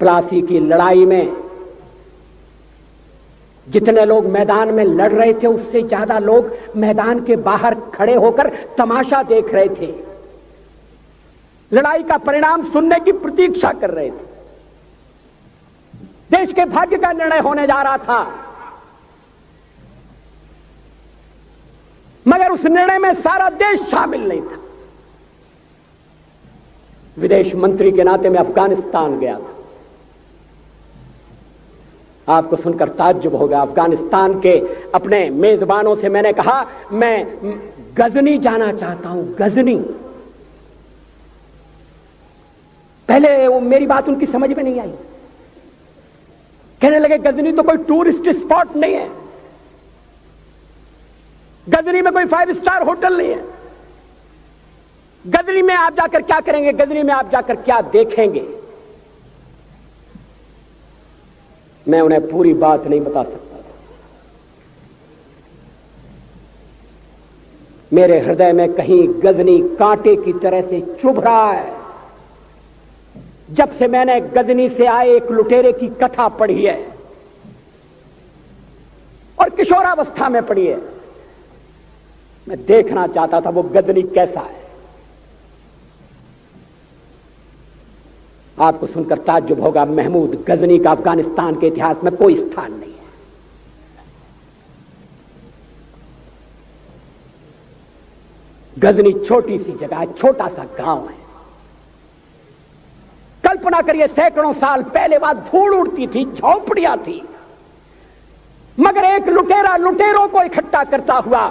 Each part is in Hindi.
प्लासी की लड़ाई में जितने लोग मैदान में लड़ रहे थे उससे ज्यादा लोग मैदान के बाहर खड़े होकर तमाशा देख रहे थे, लड़ाई का परिणाम सुनने की प्रतीक्षा कर रहे थे। देश के भाग्य का निर्णय होने जा रहा था, मगर उस निर्णय में सारा देश शामिल नहीं था। विदेश मंत्री के नाते मैं अफगानिस्तान गया था। आपको सुनकर ताज्जुब होगा, अफगानिस्तान के अपने मेजबानों से मैंने कहा मैं गजनी जाना चाहता हूं, गजनी। पहले वो मेरी बात उनकी समझ में नहीं आई, कहने लगे गजनी तो कोई टूरिस्ट स्पॉट नहीं है, गजनी में कोई 5 स्टार होटल नहीं है, गजनी में आप जाकर क्या करेंगे, गजनी में आप जाकर क्या देखेंगे। मैं उन्हें पूरी बात नहीं बता सकता था। मेरे हृदय में कहीं गजनी कांटे की तरह से चुभ रहा है। जब से मैंने गजनी से आए एक लुटेरे की कथा पढ़ी है और किशोरावस्था में पढ़ी है, मैं देखना चाहता था वो गजनी कैसा है। आपको सुनकर ताज्जुब होगा, महमूद गजनी का अफगानिस्तान के इतिहास में कोई स्थान नहीं है। गजनी छोटी सी जगह है, छोटा सा गांव है। कल्पना करिए, सैकड़ों साल पहले वहां धूल उड़ती थी, झोंपड़ियां थी, मगर एक लुटेरा लुटेरों को इकट्ठा करता हुआ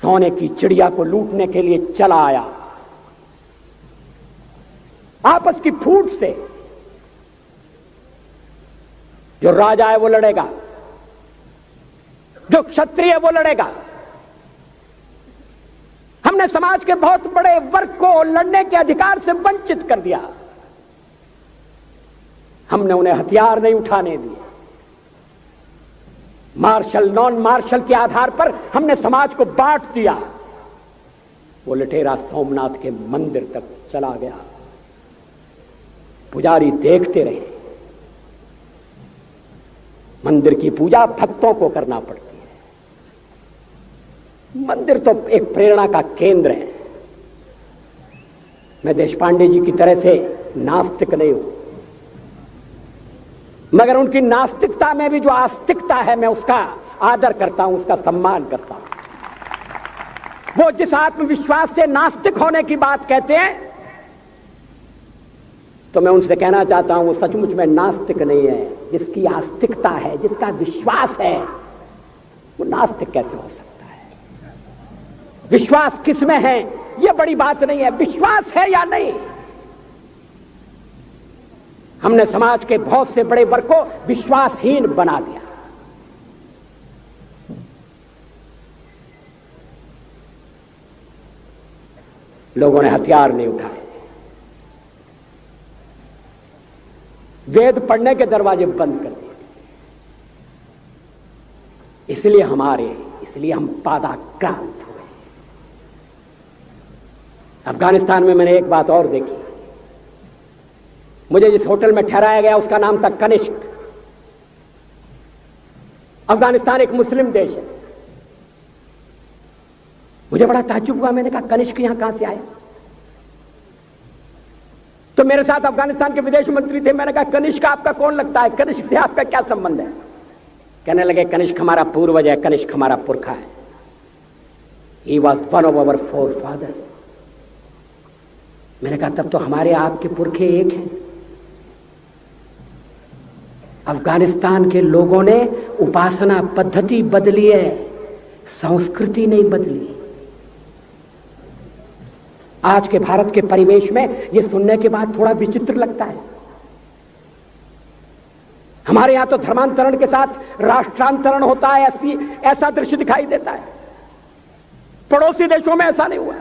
सोने की चिड़िया को लूटने के लिए चला आया। आपस की फूट से जो राजा है वो लड़ेगा, जो क्षत्रिय है वो लड़ेगा। हमने समाज के बहुत बड़े वर्ग को लड़ने के अधिकार से वंचित कर दिया। हमने उन्हें हथियार नहीं उठाने दिए। मार्शल नॉन मार्शल के आधार पर हमने समाज को बांट दिया। वो लुटेरा सोमनाथ के मंदिर तक चला गया। पुजारी देखते रहे। मंदिर की पूजा भक्तों को करना पड़ती है। मंदिर तो एक प्रेरणा का केंद्र है। मैं देशपांडे जी की तरह से नास्तिक नहीं हूं, मगर उनकी नास्तिकता में भी जो आस्तिकता है मैं उसका आदर करता हूं, उसका सम्मान करता हूं। वो जिस आत्मविश्वास से नास्तिक होने की बात कहते हैं, तो मैं उनसे कहना चाहता हूं वो सचमुच में नास्तिक नहीं है। जिसकी आस्तिकता है, जिसका विश्वास है, वो नास्तिक कैसे हो सकता है? विश्वास किसमें है यह बड़ी बात नहीं है, विश्वास है या नहीं। हमने समाज के बहुत से बड़े वर्ग को विश्वासहीन बना दिया। लोगों ने हथियार नहीं उठाए, वेद पढ़ने के दरवाजे बंद कर दिए। इसलिए हम पादाक्रांत हुए। अफगानिस्तान में मैंने एक बात और देखी। मुझे जिस होटल में ठहराया गया उसका नाम था कनिष्क। अफगानिस्तान एक मुस्लिम देश है। मुझे बड़ा ताज्जुब हुआ। मैंने कहा कनिष्क यहां कहां से आया? तो मेरे साथ अफगानिस्तान के विदेश मंत्री थे। मैंने कहा कनिष्क आपका कौन लगता है? कनिष्क से आपका क्या संबंध है? कहने लगे कनिष्क हमारा पूर्वज है, कनिष्क हमारा पुरखा है। He was one of our forefathers। मैंने कहा तब तो हमारे आपके पुरखे एक हैं। अफगानिस्तान के लोगों ने उपासना पद्धति बदली है, संस्कृति नहीं बदली। आज के भारत के परिवेश में यह सुनने के बाद थोड़ा विचित्र लगता है। हमारे यहां तो धर्मांतरण के साथ राष्ट्रांतरण होता है, ऐसा दृश्य दिखाई देता है। पड़ोसी देशों में ऐसा नहीं हुआ।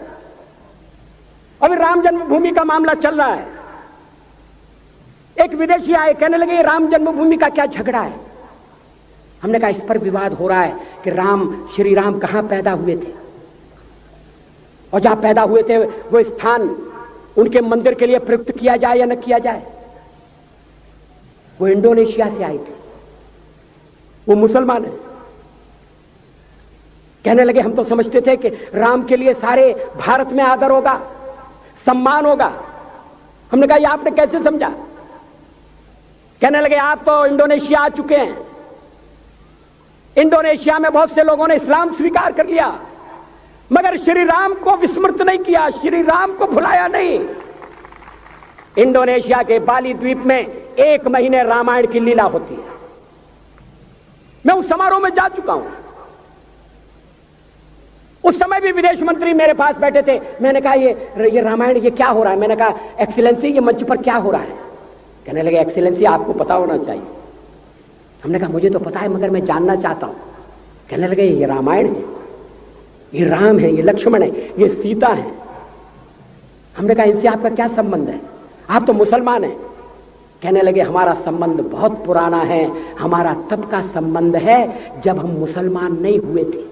अभी राम जन्मभूमि का मामला चल रहा है। एक विदेशी आए, कहने लगे राम जन्मभूमि का क्या झगड़ा है? हमने कहा इस पर विवाद हो रहा है कि श्री राम कहां पैदा हुए थे, और जहां पैदा हुए थे वो स्थान उनके मंदिर के लिए प्रयुक्त किया जाए या न किया जाए। वो इंडोनेशिया से आई थी, वो मुसलमान है। कहने लगे हम तो समझते थे कि राम के लिए सारे भारत में आदर होगा, सम्मान होगा। हमने कहा ये आपने कैसे समझा? कहने लगे आप तो इंडोनेशिया आ चुके हैं, इंडोनेशिया में बहुत से लोगों ने इस्लाम स्वीकार कर लिया, मगर श्री राम को विस्मृत नहीं किया, श्री राम को भुलाया नहीं। इंडोनेशिया के बाली द्वीप में 1 महीने रामायण की लीला होती है। मैं उस समारोह में जा चुका हूं। उस समय भी विदेश मंत्री मेरे पास बैठे थे। मैंने कहा ये रामायण ये क्या हो रहा है? मैंने कहा एक्सीलेंसी ये मंच पर क्या हो रहा है? कहने लगे एक्सीलेंसी आपको पता होना चाहिए। हमने कहा मुझे तो पता है मगर मैं जानना चाहता हूं। कहने लगे ये रामायण है, ये राम है, ये लक्ष्मण है, ये सीता है। हमने कहा इनसे आपका क्या संबंध है? आप तो मुसलमान हैं। कहने लगे हमारा संबंध बहुत पुराना है, हमारा तब का संबंध है जब हम मुसलमान नहीं हुए थे।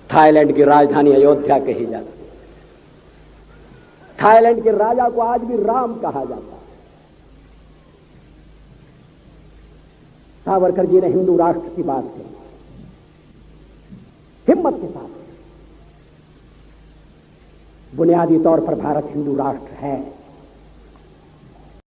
थाईलैंड की राजधानी अयोध्या कही जाती है। थाईलैंड के राजा को आज भी राम कहा जाता है। सावरकर जी ने हिंदू राष्ट्र की बात की, हिम्मत के साथ। बुनियादी तौर पर भारत हिंदू राष्ट्र है।